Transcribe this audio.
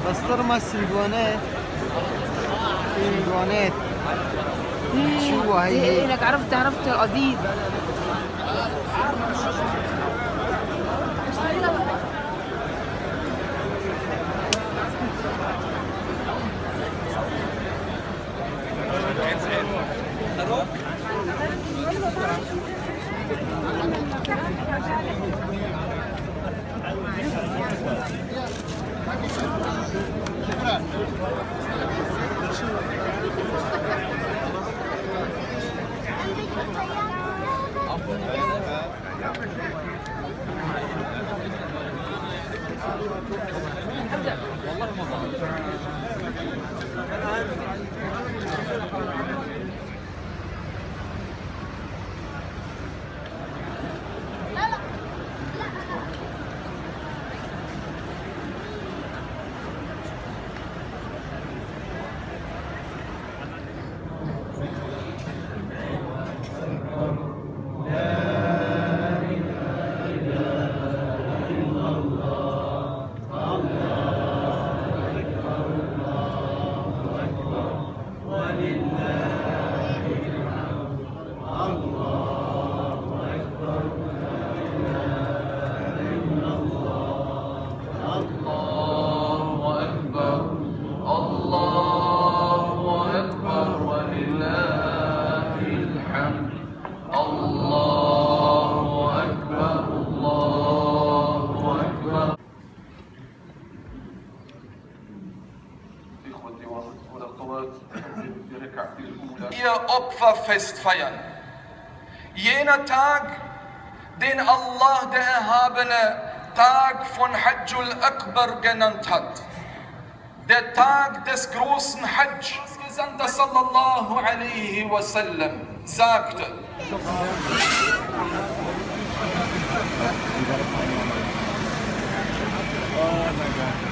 بسطرمة السيجونات. سيجونات. شو هي؟ ايه لك عرفت القضيب. Ihr Opferfest feiern. Jener Tag, den Allah der Erhabene Tag von Hajjul Akbar genannt hat. Der Tag des großen Hajj. Das Gesandte sallallahu alaihi wasallam sagte: Oh my God.